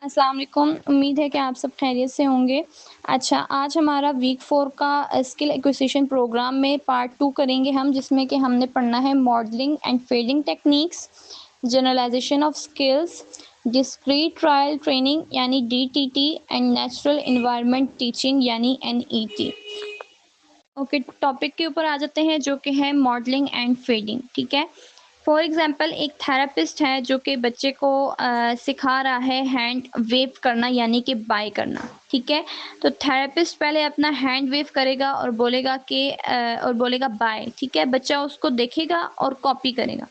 अस्सलाम वालेकुम। उम्मीद है कि आप सब खैरियत से होंगे। अच्छा, आज हमारा वीक 4 का स्किल एक्विजिशन प्रोग्राम में पार्ट 2 करेंगे हम, जिसमें कि हमने पढ़ना है modelling and fading techniques, generalization of skills, discrete trial training यानी DTT and natural environment teaching यानी एनईटी। ओके, टॉपिक के ऊपर आ जाते हैं जो कि है मॉडलिंग एंड फेडिंग। ठीक है। फॉर एग्जांपल एक थेरेपिस्ट है जो कि बच्चे को सिखा रहा है हैंड वेव करना यानी कि बाय करना। ठीक है। तो थेरेपिस्ट पहले अपना हैंड वेव करेगा और बोलेगा बाय। ठीक है। बच्चा उसको देखेगा और कॉपी करेगा।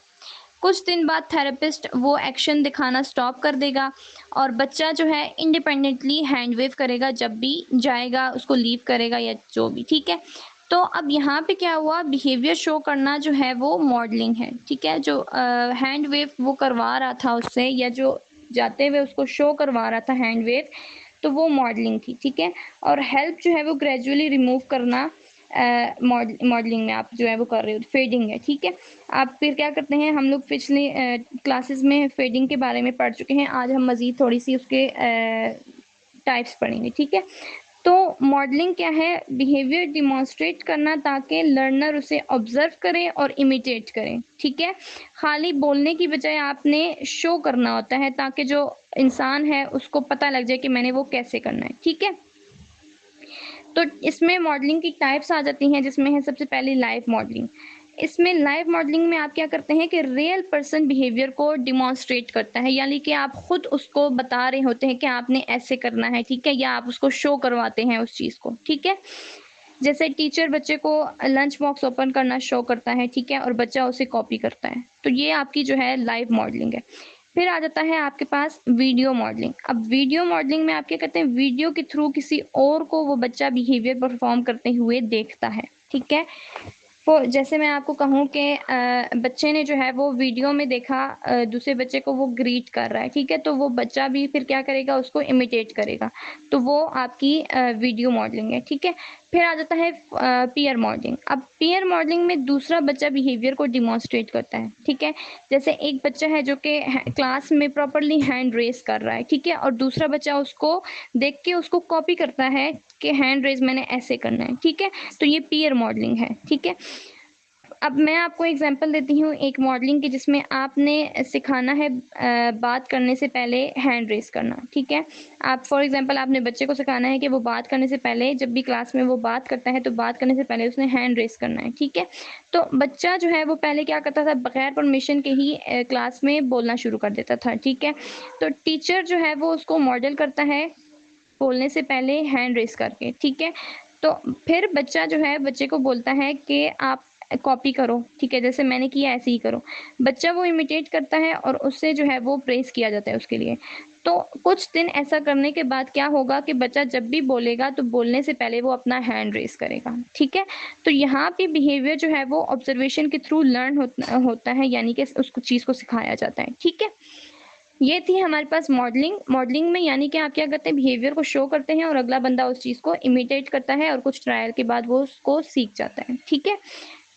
कुछ दिन बाद थेरेपिस्ट वो एक्शन दिखाना स्टॉप कर देगा और बच्चा जो है इंडिपेंडेंटली हैंड वेव करेगा जब भी जाएगा, उसको लीव करेगा या जो भी। ठीक है। तो अब यहाँ पे क्या हुआ, बिहेवियर शो करना जो है वो मॉडलिंग है। ठीक है। जो हैंड वेव वो करवा रहा था उससे, या जो जाते हुए उसको शो करवा रहा था हैंड वेव, तो वो मॉडलिंग थी। ठीक है। और हेल्प जो है वो ग्रेजुअली रिमूव करना मॉडलिंग में आप जो है वो कर रहे हो, फेडिंग है। ठीक है। आप फिर क्या करते हैं, हम लोग पिछले क्लासेस में फेडिंग के बारे में पढ़ चुके हैं। आज हम मज़ीद थोड़ी सी उसके टाइप्स पढ़ेंगे। ठीक है। तो मॉडलिंग क्या है, बिहेवियर डिमॉन्स्ट्रेट करना ताकि लर्नर उसे ऑब्जर्व करे और इमिटेट करें। ठीक है। खाली बोलने की बजाय आपने शो करना होता है ताकि जो इंसान है उसको पता लग जाए कि मैंने वो कैसे करना है। ठीक है। तो इसमें मॉडलिंग की टाइप्स आ जाती हैं, जिसमें है सबसे पहले लाइव मॉडलिंग। इसमें लाइव मॉडलिंग में आप क्या करते हैं कि रियल पर्सन बिहेवियर को डिमॉन्स्ट्रेट करता है, यानी कि आप खुद उसको बता रहे होते हैं कि आपने ऐसे करना है। ठीक है। या आप उसको शो करवाते हैं उस चीज़ को। ठीक है। जैसे टीचर बच्चे को लंच बॉक्स ओपन करना शो करता है। ठीक है। और बच्चा उसे कॉपी करता है। तो ये आपकी जो है लाइव मॉडलिंग है। फिर आ जाता है आपके पास वीडियो मॉडलिंग। अब वीडियो मॉडलिंग में आप क्या करते हैं, वीडियो के थ्रू किसी और को वो बच्चा बिहेवियर परफॉर्म करते हुए देखता है। ठीक है। तो जैसे मैं आपको कहूँ कि बच्चे ने जो है वो वीडियो में देखा दूसरे बच्चे को वो ग्रीट कर रहा है। ठीक है। तो वो बच्चा भी फिर क्या करेगा, उसको इमिटेट करेगा। तो वो आपकी वीडियो मॉडलिंग है। ठीक है। फिर आ जाता है पीयर मॉडलिंग। अब पीयर मॉडलिंग में दूसरा बच्चा बिहेवियर को डिमॉन्स्ट्रेट करता है। ठीक है। जैसे एक बच्चा है जो कि क्लास में प्रॉपरली हैंड रेस कर रहा है। ठीक है। और दूसरा बच्चा उसको देख के उसको कॉपी करता है कि हैंड रेज मैंने ऐसे करना है। ठीक है। तो ये पीयर मॉडलिंग है। ठीक है। अब मैं आपको एग्जांपल देती हूँ एक मॉडलिंग की, जिसमें आपने सिखाना है बात करने से पहले हैंड रेस करना। ठीक है। आप फॉर एग्जांपल आपने बच्चे को सिखाना है कि वो बात करने से पहले, जब भी क्लास में वो बात करता है तो बात करने से पहले उसने हैंड रेस करना है। ठीक है। तो बच्चा जो है वो पहले क्या करता था, बगैर परमिशन के ही क्लास में बोलना शुरू कर देता था। ठीक है। तो टीचर जो है वो उसको मॉडल करता है बोलने से पहले हैंड रेस करके। ठीक है। तो फिर बच्चा जो है बच्चे को बोलता है कि आप कॉपी करो। ठीक है। जैसे मैंने किया ऐसे ही करो। बच्चा वो इमिटेट करता है और उससे जो है वो प्रेस किया जाता है उसके लिए। तो कुछ दिन ऐसा करने के बाद क्या होगा कि बच्चा जब भी बोलेगा तो बोलने से पहले वो अपना हैंड रेस करेगा। ठीक है। तो यहाँ पे बिहेवियर जो है वो ऑब्जर्वेशन के थ्रू लर्न होता है, यानी कि उसको चीज़ को सिखाया जाता है। ठीक है। ये थी हमारे पास मॉडलिंग। मॉडलिंग में यानी कि आप क्या करते हैं, बिहेवियर को शो करते हैं और अगला बंदा उस चीज़ को इमिटेट करता है और कुछ ट्रायल के बाद वो उसको सीख जाता है। ठीक है।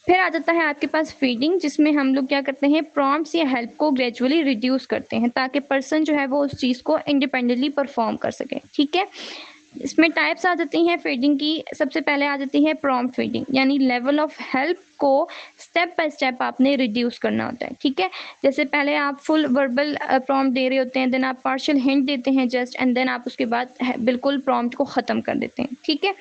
फिर आ जाता है आपके पास फीडिंग, जिसमें हम लोग क्या करते हैं, प्रॉम्प्ट्स या हेल्प को ग्रेजुअली रिड्यूस करते हैं ताकि पर्सन जो है वो उस चीज़ को इंडिपेंडेंटली परफॉर्म कर सके। ठीक है। इसमें टाइप्स आ जाती हैं फीडिंग की। सबसे पहले आ जाती है प्रॉम्प्ट फीडिंग, यानी लेवल ऑफ हेल्प को स्टेप बाय स्टेप आपने रिड्यूस करना होता है। ठीक है। जैसे पहले आप फुल वर्बल प्रॉम्प्ट दे रहे होते हैं, देन आप पार्शियल हिंट देते हैं जस्ट, एंड देन आप उसके बाद बिल्कुल प्रॉम्प्ट को ख़त्म कर देते हैं। ठीक है।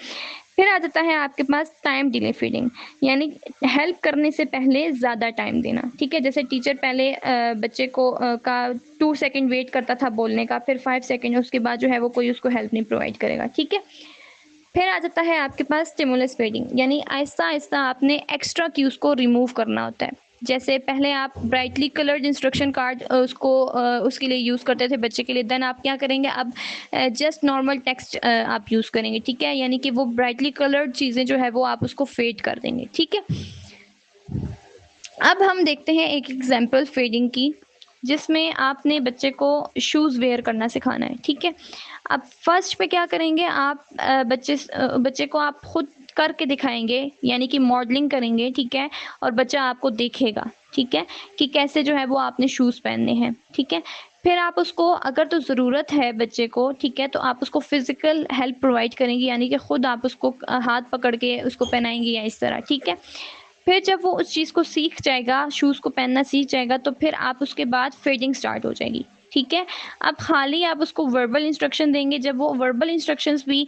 फिर आ जाता है आपके पास टाइम डिले फीडिंग, यानी हेल्प करने से पहले ज़्यादा टाइम देना। ठीक है। जैसे टीचर पहले बच्चे को का 2 सेकंड वेट करता था बोलने का, फिर 5 सेकंड, उसके बाद जो है वो कोई उसको हेल्प नहीं प्रोवाइड करेगा। ठीक है। फिर आ जाता है आपके पास स्टिमुलस फीडिंग, यानी आहिस्ता आहिस्ता आपने एक्स्ट्रा क्यूज़ को रिमूव करना होता है। जैसे पहले आप ब्राइटली कलर्ड इंस्ट्रक्शन कार्ड उसके लिए यूज़ करते थे बच्चे के लिए, देन आप क्या करेंगे, अब जस्ट नॉर्मल टेक्स्ट आप यूज़ करेंगे। ठीक है। यानी कि वो ब्राइटली कलर्ड चीज़ें जो है वो आप उसको फेड कर देंगे। ठीक है। अब हम देखते हैं एक एग्जाम्पल फेडिंग की, जिसमें आपने बच्चे को शूज़ वेयर करना सिखाना है। ठीक है। अब फर्स्ट पे क्या करेंगे आप, बच्चे को आप खुद करके दिखाएंगे, यानी कि मॉडलिंग करेंगे। ठीक है। और बच्चा आपको देखेगा। ठीक है। कि कैसे जो है वो आपने शूज़ पहनने हैं। ठीक है। फिर आप उसको अगर तो ज़रूरत है बच्चे को, ठीक है, तो आप उसको फ़िज़िकल हेल्प प्रोवाइड करेंगी, यानी कि खुद आप उसको हाथ पकड़ के उसको पहनाएँगी या इस तरह, ठीक है। फिर जब वो उस चीज़ को सीख जाएगा, शूज़ को पहनना सीख जाएगा, तो फिर आप उसके बाद फीडिंग स्टार्ट हो जाएगी, ठीक है। अब खाली आप उसको वर्बल इंस्ट्रक्शन देंगे, जब वो वर्बल इंस्ट्रक्शंस भी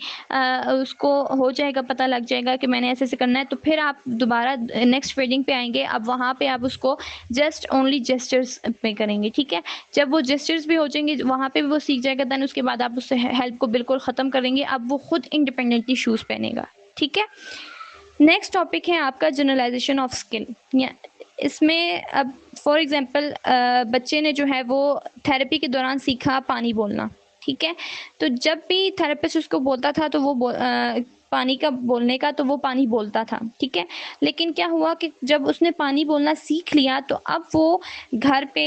उसको हो जाएगा, पता लग जाएगा कि मैंने ऐसे-ऐसे करना है, तो फिर आप दोबारा नेक्स्ट फीडिंग पे आएँगे। अब वहाँ पे आप उसको जस्ट ओनली जेस्चर्स पे करेंगे, ठीक है। जब वो जेस्चर्स भी हो जाएंगे, वहाँ पे भी वो सीख जाएगा, देन उसके बाद आप उससे हेल्प को बिल्कुल ख़त्म करेंगे। अब वो खुद इंडिपेंडेंटली शूज़ पहनेगा, ठीक है। नेक्स्ट टॉपिक है आपका जनरलाइजेशन ऑफ स्किल। या इसमें अब फॉर एग्जांपल बच्चे ने जो है वो थेरेपी के दौरान सीखा पानी बोलना, ठीक है। तो जब भी थेरेपिस्ट उसको बोलता था तो वो पानी का बोलने का, तो वो पानी बोलता था, ठीक है। लेकिन क्या हुआ कि जब उसने पानी बोलना सीख लिया, तो अब वो घर पे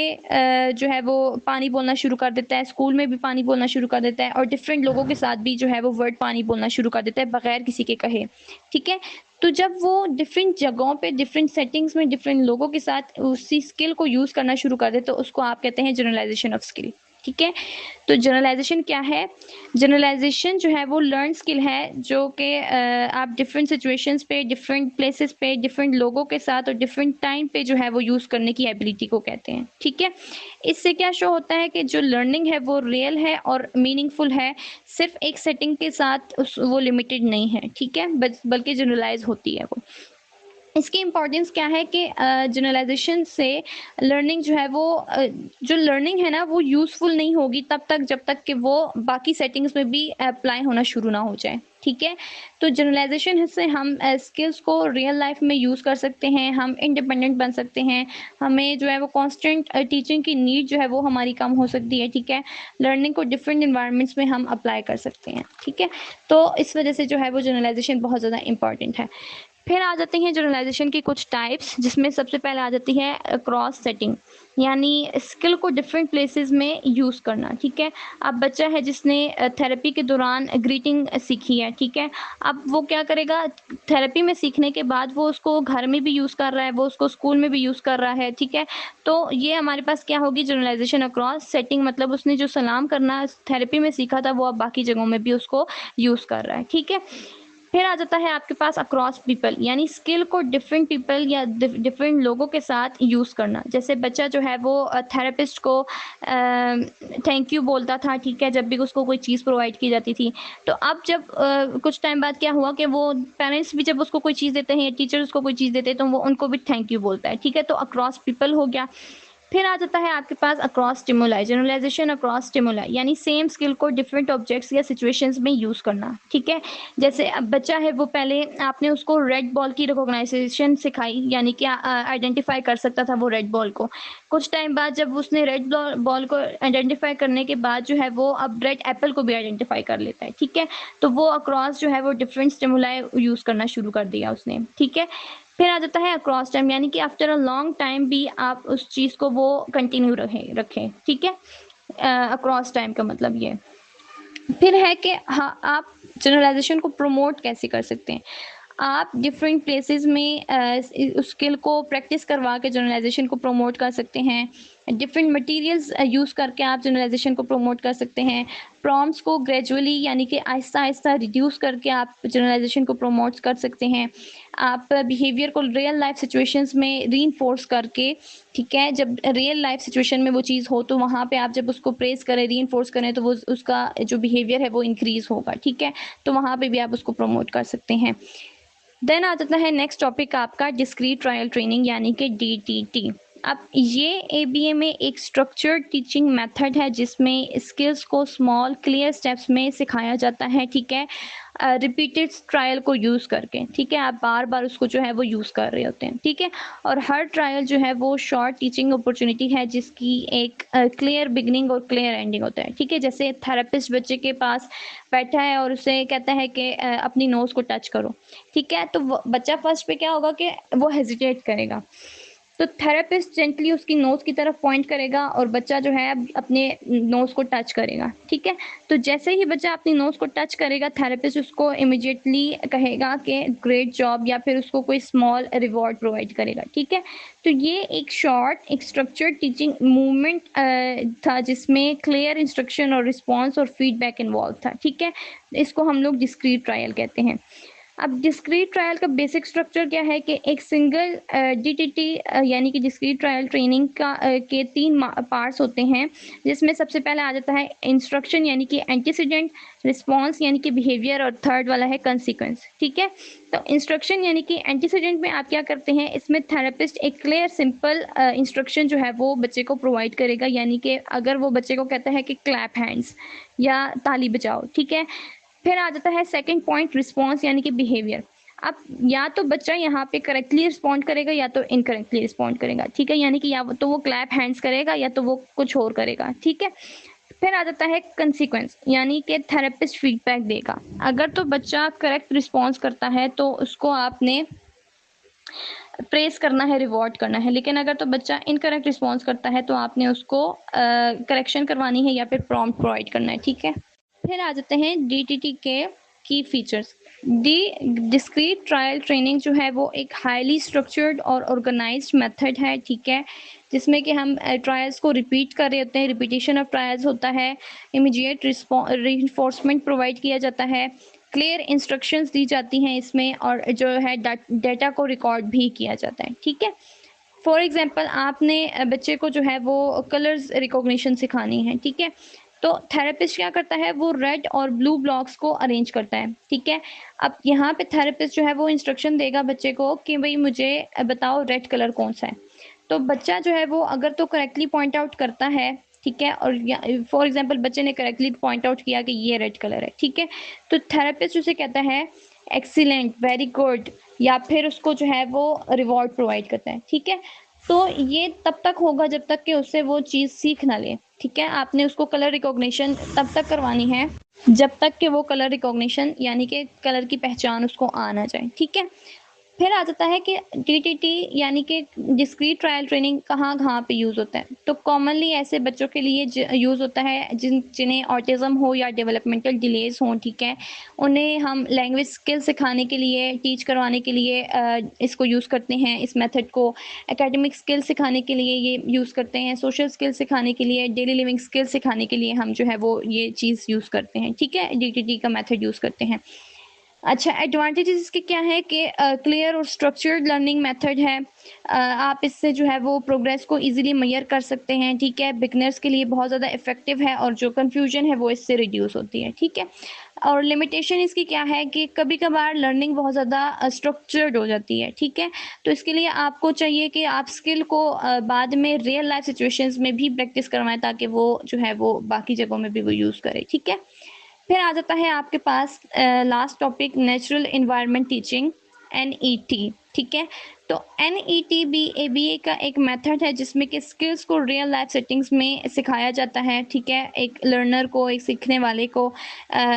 जो है वो पानी बोलना शुरू कर देता है, स्कूल में भी पानी बोलना शुरू कर देता है, और डिफरेंट लोगों के साथ भी जो है वो वर्ड पानी बोलना शुरू कर देता है बगैर किसी के कहे, ठीक है। तो जब वो डिफरेंट जगहों पे, डिफरेंट सेटिंग्स में, डिफरेंट लोगों के साथ उसी स्किल को यूज़ करना शुरू कर दे, तो उसको आप कहते हैं जनरलाइजेशन ऑफ स्किल, ठीक है। तो जनरलाइजेशन क्या है? जनरलाइजेशन जो है वो लर्न स्किल है, जो कि आप डिफरेंट सिचुएशंस पे, डिफरेंट प्लेसेस पे, डिफरेंट लोगों के साथ और डिफरेंट टाइम पे जो है वो यूज़ करने की एबिलिटी को कहते हैं, ठीक है। इससे क्या शो होता है कि जो लर्निंग है वो रियल है और मीनिंगफुल है, सिर्फ एक सेटिंग के साथ वो लिमिटेड नहीं है, ठीक है, बल्कि जनरलाइज होती है वो। इसकी इम्पोर्टेंस क्या है कि जनरलाइजेशन से लर्निंग जो है वो जो लर्निंग है ना वो यूज़फुल नहीं होगी तब तक जब तक कि वो बाकी सेटिंग्स में भी अप्लाई होना शुरू ना हो जाए, ठीक है। तो जनरलाइजेशन से हम स्किल्स को रियल लाइफ में यूज़ कर सकते हैं, हम इंडिपेंडेंट बन सकते हैं, हमें जो है वो कांस्टेंट टीचिंग की नीड जो है वो हमारी कम हो सकती है, ठीक है। लर्निंग को डिफरेंट इन्वायरमेंट्स में हम अप्लाई कर सकते हैं, ठीक है। तो इस वजह से जो है वो जनरलाइजेशन बहुत ज़्यादा इंपॉर्टेंट है। फिर आ जाते हैं जनरलाइजेशन की कुछ टाइप्स, जिसमें सबसे पहले आ जाती है क्रॉस सेटिंग, यानी स्किल को डिफरेंट प्लेसेस में यूज़ करना, ठीक है। अब बच्चा है जिसने थेरेपी के दौरान ग्रीटिंग सीखी है, ठीक है। अब वो क्या करेगा, थेरेपी में सीखने के बाद वो उसको घर में भी यूज़ कर रहा है, वो उसको स्कूल में भी यूज़ कर रहा है, ठीक है। तो ये हमारे पास क्या होगी, जनरलाइजेशन अक्रॉस सेटिंग, मतलब उसने जो सलाम करना थेरेपी में सीखा था वो अब बाकी जगहों में भी उसको यूज़ कर रहा है, ठीक है। फिर आ जाता है आपके पास अक्रॉस पीपल, यानी स्किल को डिफरेंट पीपल या डिफरेंट लोगों के साथ यूज़ करना। जैसे बच्चा जो है वो थेरेपिस्ट को थैंक यू बोलता था, ठीक है, जब भी उसको कोई चीज़ प्रोवाइड की जाती थी। तो अब जब कुछ टाइम बाद क्या हुआ कि वो पेरेंट्स भी जब उसको कोई चीज़ देते हैं या टीचर उसको कोई चीज़ देते हैं तो वो उनको भी थैंक यू बोलता है, ठीक है। तो अक्रॉस पीपल हो गया। फिर आ जाता है आपके पास across stimuli, generalization across stimuli, यानी सेम स्किल को डिफरेंट ऑब्जेक्ट्स या सिचुएशंस में यूज़ करना, ठीक है। जैसे अब बच्चा है वो पहले आपने उसको रेड बॉल की रिकॉग्नाइजेशन सिखाई, यानी कि आइडेंटिफाई कर सकता था वो रेड बॉल को। कुछ टाइम बाद जब उसने रेड बॉल को आइडेंटिफाई करने के बाद जो है वो अब रेड एप्पल को भी आइडेंटिफाई कर लेता है, ठीक है। तो वो अक्रॉस जो है वो डिफरेंट स्टिमुलाई यूज़ करना शुरू कर दिया उसने, ठीक है। फिर आ जाता है अक्रॉस टाइम, यानी कि आफ्टर अ लॉन्ग टाइम भी आप उस चीज़ को वो कंटिन्यू रखें, ठीक है। अक्रॉस टाइम का मतलब ये। फिर है कि हाँ, आप जनरलाइजेशन को प्रमोट कैसे कर सकते हैं। आप डिफरेंट प्लेसेस में उस स्किल को प्रैक्टिस करवा के जनरलाइजेशन को प्रमोट कर सकते हैं। डिफरेंट मटेरियल्स यूज़ करके आप जनरलाइजेशन को प्रमोट कर सकते हैं। प्रॉम्प्ट्स को ग्रेजुअली, यानी कि आहिस्ता-आहिस्ता रिड्यूस करके आप जनरलाइजेशन को प्रमोट कर सकते हैं। आप बिहेवियर को रियल लाइफ सिचुएशंस में रीइंफोर्स करके, ठीक है, जब रियल लाइफ सिचुएशन में वो चीज़ हो तो वहाँ पे आप जब उसको प्रेज़ करें, रीइंफोर्स करें, तो वो उसका जो बिहेवियर है वो इंक्रीज़ होगा, ठीक है। तो वहाँ पे भी आप उसको प्रमोट कर सकते हैं। देन आ जाता है नेक्स्ट टॉपिक आपका डिस्क्रीट ट्रायल ट्रेनिंग, यानी कि डीटीटी। अब ये एबीए में एक स्ट्रक्चर्ड टीचिंग मेथड है जिसमें स्किल्स को स्मॉल क्लियर स्टेप्स में सिखाया जाता है, ठीक है, रिपीटेड ट्रायल को यूज़ करके, ठीक है। आप बार बार उसको जो है वो यूज़ कर रहे होते हैं, ठीक है। और हर ट्रायल जो है वो शॉर्ट टीचिंग अपॉर्चुनिटी है जिसकी एक क्लियर बिगनिंग और क्लियर एंडिंग होता है, ठीक है। जैसे थेरेपिस्ट बच्चे के पास बैठा है और उसे कहता है कि अपनी नोज़ को टच करो, ठीक है। तो बच्चा फर्स्ट पे क्या होगा कि वो हेजिटेट करेगा, तो थेरेपिस्ट जेंटली उसकी नोज़ की तरफ पॉइंट करेगा और बच्चा जो है अपने नोज़ को टच करेगा, ठीक है? तो जैसे ही बच्चा अपनी नोज़ को टच करेगा, थेरेपिस्ट उसको इमीडिएटली कहेगा कि ग्रेट जॉब, या फिर उसको कोई स्मॉल रिवॉर्ड प्रोवाइड करेगा, ठीक है? तो ये एक शॉर्ट एक स्ट्रक्चर्ड टीचिंग मूवमेंट था जिसमें क्लियर इंस्ट्रक्शन और रिस्पॉन्स और फीडबैक इन्वॉल्व था, ठीक है? इसको हम लोग डिस्क्रीट ट्रायल कहते हैं। अब डिस्क्रीट ट्रायल का बेसिक स्ट्रक्चर क्या है कि एक सिंगल डीटीटी यानी कि डिस्क्रीट ट्रायल ट्रेनिंग के 3 पार्ट्स होते हैं, जिसमें सबसे पहले आ जाता है इंस्ट्रक्शन यानी कि एंटीसीडेंट, रिस्पॉन्स यानी कि बिहेवियर, और थर्ड वाला है कंसीक्वेंस, ठीक है? तो इंस्ट्रक्शन यानी कि एंटीसीडेंट में आप क्या करते हैं, इसमें थेरेपिस्ट एक क्लियर सिंपल इंस्ट्रक्शन जो है वो बच्चे को प्रोवाइड करेगा, यानी कि अगर वो बच्चे को कहता है कि क्लैप हैंड्स या ताली बजाओ, ठीक है? फिर आ जाता है सेकंड पॉइंट रिस्पॉन्स यानी कि बिहेवियर। अब या तो बच्चा यहाँ पे करेक्टली रिस्पॉन्ड करेगा या तो इनकरेक्टली रिस्पॉन्ड करेगा, ठीक है? यानी कि या तो वो क्लैप हैंड्स करेगा या तो वो कुछ और करेगा, ठीक है? फिर आ जाता है कंसीक्वेंस यानी कि थेरेपिस्ट फीडबैक देगा। अगर तो बच्चा करेक्ट रिस्पॉन्स करता है तो उसको आपने प्रेस करना है, रिवॉर्ड करना है, लेकिन अगर तो बच्चा इनकरेक्ट रिस्पॉन्स करता है तो आपने उसको करेक्शन करवानी है या फिर प्रॉम्प्ट प्रोवाइड करना है, ठीक है? फिर आ जाते हैं डीटीटी के की फीचर्स। डिस्क्रीट ट्रायल ट्रेनिंग जो है वो एक हाईली स्ट्रक्चर्ड और ऑर्गेनाइज्ड मेथड है, ठीक है? जिसमें कि हम ट्रायल्स को रिपीट कर रहे होते हैं, रिपीटेशन ऑफ ट्रायल्स होता है, इमीडिएट रिइंफोर्समेंट प्रोवाइड किया जाता है, क्लियर इंस्ट्रक्शंस दी जाती हैं इसमें, और जो है डेटा को रिकॉर्ड भी किया जाता है, ठीक है? फॉर एग्जाम्पल आपने बच्चे को जो है वो कलर्स रिकॉग्निशन सिखानी है, ठीक है? तो थेरेपिस्ट क्या करता है, वो रेड और ब्लू ब्लॉक्स को अरेंज करता है, ठीक है? अब यहाँ पे थेरेपिस्ट जो है वो इंस्ट्रक्शन देगा बच्चे को कि भाई मुझे बताओ रेड कलर कौन सा है। तो बच्चा जो है वो अगर तो करेक्टली पॉइंट आउट करता है, ठीक है, और फॉर एग्जांपल बच्चे ने करेक्टली पॉइंट आउट किया कि ये रेड कलर है, ठीक है, तो थेरेपिस्ट उसे कहता है एक्सीलेंट, वेरी गुड, या फिर उसको जो है वो रिवॉर्ड प्रोवाइड करता है, ठीक है? तो ये तब तक होगा जब तक कि उससे वो चीज़ सीख ना ले, ठीक है? आपने उसको कलर रिकॉग्निशन तब तक करवानी है जब तक कि वो कलर रिकॉग्निशन यानी कि कलर की पहचान उसको आ ना जाए, ठीक है? फिर आ जाता है कि डीटीटी यानी कि डिस्क्रीट ट्रायल ट्रेनिंग कहाँ पे यूज़ होता है। तो कॉमनली ऐसे बच्चों के लिए यूज़ होता है जिन्हें ऑटिज़म हो या डेवलपमेंटल डिलेज हों, ठीक है? उन्हें हम लैंग्वेज स्किल सिखाने के लिए, टीच करवाने के लिए इसको यूज़ करते हैं, इस मेथड को। एकेडमिक स्किल सिखाने के लिए ये यूज़ करते हैं, सोशल स्किल सिखाने के लिए, डेली लिविंग स्किल सिखाने के लिए हम जो है वो ये चीज़ यूज़ करते हैं, ठीक है? डीटीटी का मेथड यूज़ करते हैं। अच्छा, एडवांटेजेस इसके क्या है कि क्लियर और स्ट्रक्चर्ड लर्निंग मेथड है। आप इससे जो है वो प्रोग्रेस को इजीली मेजर कर सकते हैं, ठीक है? बिगनर्स के लिए बहुत ज़्यादा इफेक्टिव है और जो कन्फ्यूजन है वो इससे रिड्यूस होती है, ठीक है? और लिमिटेशन इसकी क्या है कि कभी-कभार लर्निंग बहुत ज़्यादा स्ट्रक्चर्ड हो जाती है, ठीक है? तो इसके लिए आपको चाहिए कि आप स्किल को बाद में रियल लाइफ सिचुएशंस में भी प्रैक्टिस करवाएँ ताकि वो जो है वो बाकी जगहों में भी वो यूज़ करे, ठीक है? फिर आ जाता है आपके पास last topic natural environment teaching, NET, ठीक है? तो एनईटी भी एबीए का एक मेथड है जिसमें कि स्किल्स को रियल लाइफ सेटिंग्स में सिखाया जाता है, ठीक है? एक लर्नर को, एक सीखने वाले को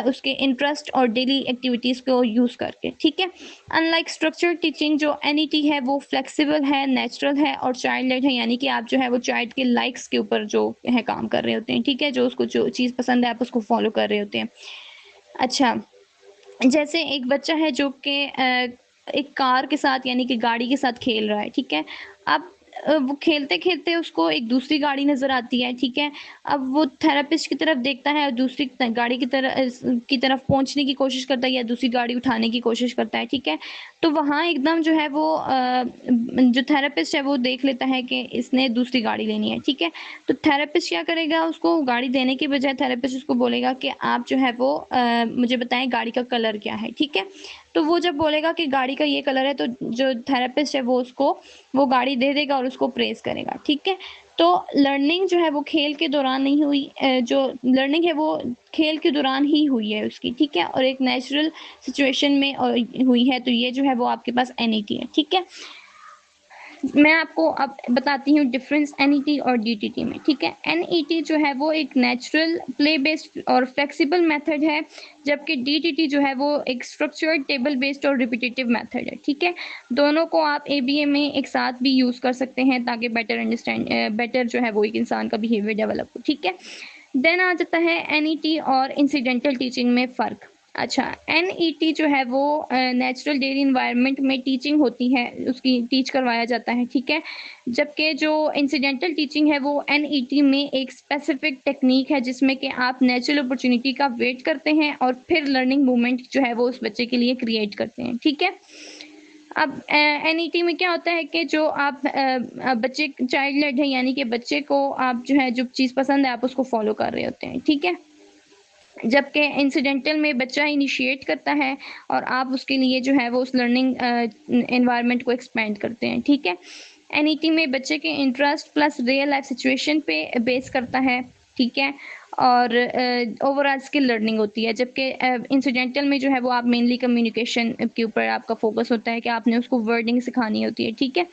उसके इंटरेस्ट और डेली एक्टिविटीज़ को यूज़ करके, ठीक है? अनलाइक स्ट्रक्चर्ड टीचिंग जो एनईटी है वो फ्लेक्सिबल है, नेचुरल है और चाइल्ड लेड है, यानी कि आप जो है वो चाइल्ड के लाइक्स के ऊपर जो है काम कर रहे होते हैं, ठीक है? जो उसको जो चीज़ पसंद है आप उसको फॉलो कर रहे होते हैं। अच्छा, जैसे एक बच्चा है जो कि एक कार के साथ यानी कि गाड़ी के साथ खेल रहा है, ठीक है? अब वो खेलते-खेलते उसको एक दूसरी गाड़ी नज़र आती है, ठीक है? अब वो थेरेपिस्ट की तरफ देखता है और दूसरी गाड़ी की तरफ पहुँचने की कोशिश करता है या दूसरी गाड़ी उठाने की कोशिश करता है, ठीक है? तो वहाँ एकदम जो है वो जो थेरेपिस्ट है वो देख लेता है कि इसने दूसरी गाड़ी लेनी है, ठीक है? तो थेरेपिस्ट क्या करेगा, उसको गाड़ी देने के बजाय थेरेपिस्ट उसको बोलेगा कि आप जो है वो मुझे बताएँ गाड़ी का कलर क्या है, ठीक है? तो वो जब बोलेगा कि गाड़ी का ये कलर है तो जो थेरेपिस्ट है वो उसको वो गाड़ी दे देगा और उसको प्रेज़ करेगा, ठीक है? तो लर्निंग जो है वो खेल के दौरान नहीं हुई, जो लर्निंग है वो खेल के दौरान ही हुई है उसकी, ठीक है? और एक नेचुरल सिचुएशन में हुई है, तो ये जो है वो आपके पास एनईटी है, ठीक है? मैं आपको अब बताती हूँ डिफरेंस एनईटी और डीटीटी में, ठीक है? एनईटी जो है वो एक नेचुरल प्ले बेस्ड और फ्लेक्सिबल मेथड है, जबकि डीटीटी जो है वो एक स्ट्रक्चर्ड टेबल बेस्ड और रिपिटेटिव मेथड है, ठीक है? दोनों को आप एबीए में एक साथ भी यूज़ कर सकते हैं ताकि बेटर जो है वो एक इंसान का बिहेवियर डेवलप हो, ठीक है? देन आ जाता है एनईटी और इंसिडेंटल टीचिंग में फ़र्क। अच्छा, एनईटी जो है वो नेचुरल डेली एनवायरनमेंट में टीचिंग होती है, उसकी टीच करवाया जाता है, ठीक है? जबकि जो इंसिडेंटल टीचिंग है वो एनईटी में एक स्पेसिफिक टेक्नीक है जिसमें कि आप नेचुरल अपॉर्चुनिटी का वेट करते हैं और फिर लर्निंग मोमेंट जो है वो उस बच्चे के लिए क्रिएट करते हैं, ठीक है? अब एनईटी में क्या होता है कि जो आप बच्चे चाइल्ड लेड है, यानी कि बच्चे को आप जो है जो चीज़ पसंद है आप उसको फॉलो कर रहे होते हैं, ठीक है? जबकि इंसिडेंटल में बच्चा इनिशिएट करता है और आप उसके लिए जो है वो उस लर्निंग एनवायरनमेंट को एक्सपेंड करते हैं, ठीक है? एनईटी में बच्चे के interest plus real life situation पे बेस करता है, ठीक है? और ओवरऑल स्किल लर्निंग होती है, जबकि इंसिडेंटल में जो है वो आप मेनली कम्युनिकेशन के ऊपर आपका फोकस होता है कि आपने उसको वर्डिंग सिखानी होती है, ठीक है?